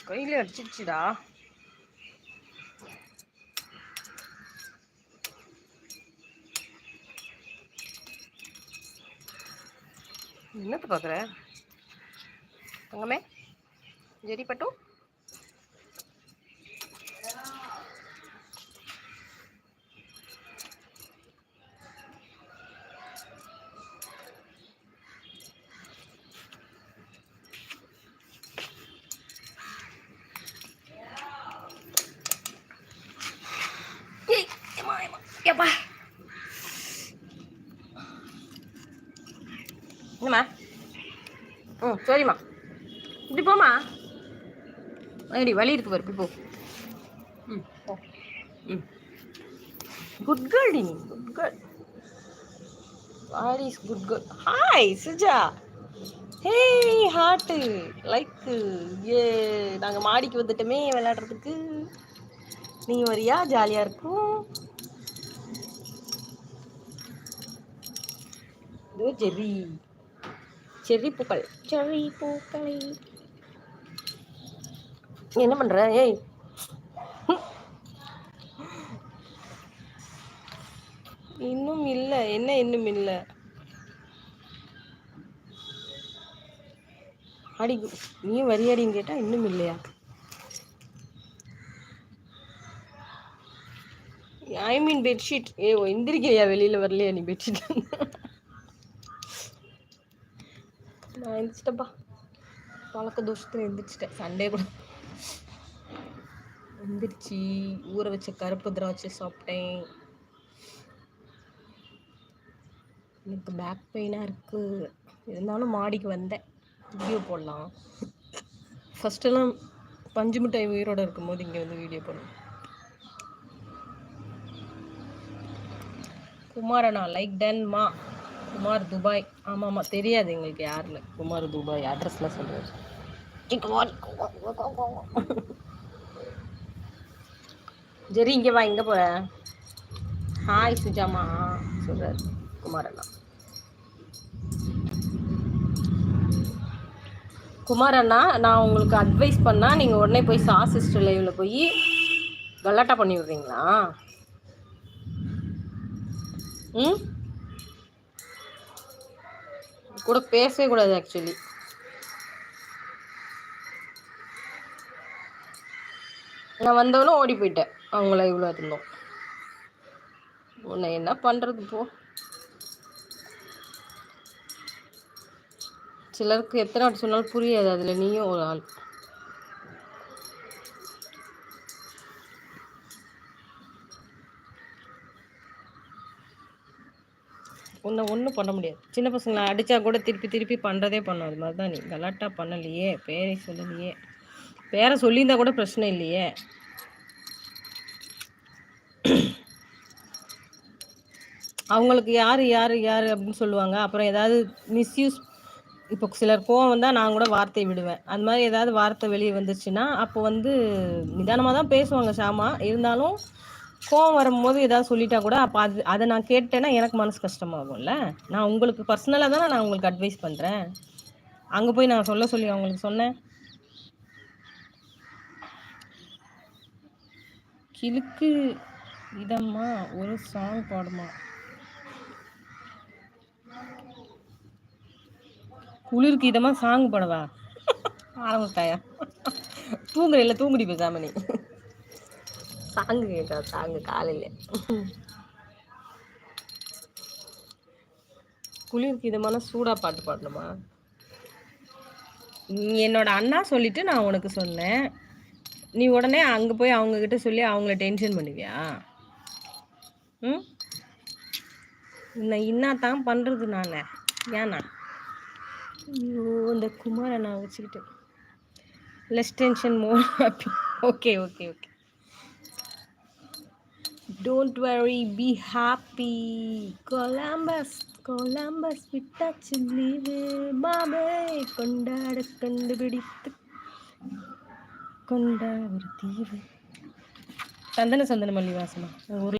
கையில அடிச்சிச்சுடா. என்னத்த பாக்குற தங்கமே? ஜெரி பட்டு என்னம்மா? சரிம்மா, இப்படி போமா. ஐடி வலி இருக்கு பாரு, இப்படி போ. போ. குட் கேர்ள் டி, good girl. What is good girl? Hi Suja. Hey heart like. ஏ நாங்கள் மாடிக்கு வந்துட்டோமே விளையாடுறதுக்கு. நீ வரியா? ஜாலியாக இருக்கும். இதோ ஜெர்ரி, செர்ரி பூக்கள், செர்ரி பூக்களை. என்ன பண்ற? ஏய் இன்னும் இல்லை. என்ன இன்னும் இல்லை? அடி நீ வரியாடின்னு கேட்டா இன்னும் இல்லையா? ஐ மீன் பெட்ஷீட். ஏ எந்திரிக்கிறியா? வெளியில வரலையா நீ? பெட்ஷீட் நான் எந்திரிச்சிட்டப்பா. பழக்க தோஷத்துல எந்திரிச்சிட்டேன். சண்டே கூட எந்திரிச்சு ஊற வச்ச கருப்பு திராட்சை சாப்பிட்டேன். எனக்கு பேக் பெயினாக இருக்குது. இருந்தாலும் மாடிக்கு வந்தேன், வீடியோ போடலாம். ஃபஸ்ட்டெல்லாம் பஞ்சு மிட்டாய் உயிரோடு இருக்கும்போது இங்கே வந்து வீடியோ போடணும். குமாரண்ணா லைக் டன்மா. குமார் துபாய். ஆமாம்மா, தெரியாது எங்களுக்கு யாருன்னு. குமார் துபாய் அட்ரஸ்லாம் சொல்லுவார். ஜெரி இங்கே வா. இங்கே போகிற? ஹாய் சுஜாமா சொல்கிறார் குமாரண்ணா. குமாரண்ணா, நான் உங்களுக்கு அட்வைஸ் பண்ணால் நீங்கள் உடனே போய் சிஸ்டர் லைவில் போய் கலாட்டா பண்ணி விடுறீங்களா? கூட பேசவே கூடாது ஆக்சுவலி. நான் வந்தவனும் ஓடி போயிட்டேன். அவங்கள இவ்வளோ இருந்தோம். உன்னை என்ன பண்ணுறது போ. சிலருக்கு எத்தனை வாட்டி சொன்னாலும் புரியாது. அதில் நீயும் ஒரு ஆள். உன்னை ஒன்றும் பண்ண முடியாது. சின்ன பசங்களை அடித்தா கூட திருப்பி திருப்பி பண்ணுறதே பண்ணும். அது மாதிரி தான் நீ. கலாட்டா பண்ணலையே, பேரை சொல்லலையே. பேரை சொல்லியிருந்தா கூட பிரச்சனை இல்லையே. அவங்களுக்கு யார் யார் யார் அப்படின்னு சொல்லுவாங்க. அப்புறம் ஏதாவது மிஸ்யூஸ், இப்போ சிலர் கோவம் வந்தால் நான் கூட வார்த்தை விடுவேன். அது மாதிரி ஏதாவது வார்த்தை வெளியே வந்துச்சுன்னா அப்போ வந்து நிதானமாக தான் பேசுவாங்க ஷாமா. இருந்தாலும் கோவம் வரும்போது ஏதாவது சொல்லிட்டா கூட அப்போ அதை நான் கேட்டேன்னா எனக்கு மனசு கஷ்டமாகும்ல. நான் உங்களுக்கு பர்சனலாக தானே நான் உங்களுக்கு அட்வைஸ் பண்ணுறேன். அங்கே போய் நான் சொல்ல சொல்லி அவங்களுக்கு சொன்னேன். கிழக்கு இதம்மா ஒரு சாங் பாடுமா? குளிருக்கு இதமா சாங் பாடவா? ஆரம்பித்தாயா? தூங்குற தூங்குடி பேசாம நீ. சாங்கு கேட்கா? சாங்கு காலையில் குளிருக்கு இதமான சூடா பாட்டு பாடணுமா? என்னோட அண்ணா சொல்லிட்டு நான் உனக்கு சொன்னேன். நீ உடனே அங்கே போய் அவங்கக்கிட்ட சொல்லி அவங்கள டென்ஷன் பண்ணுவியா? இன்னாத்தான் பண்ணுறது நான். ஏன்னா ஐயோ இந்த குமாரை நான் வச்சுக்கிட்டு less tension more happy. Okay okay okay, don't worry, be happy. Columbus Columbus விட்டாச்சு லீவு மாமே, கொண்டாட கண்டுபிடித்து கொண்டாட ஒரு தீவு. சந்தன சந்தன மல்லி வாசனம் ஊரில்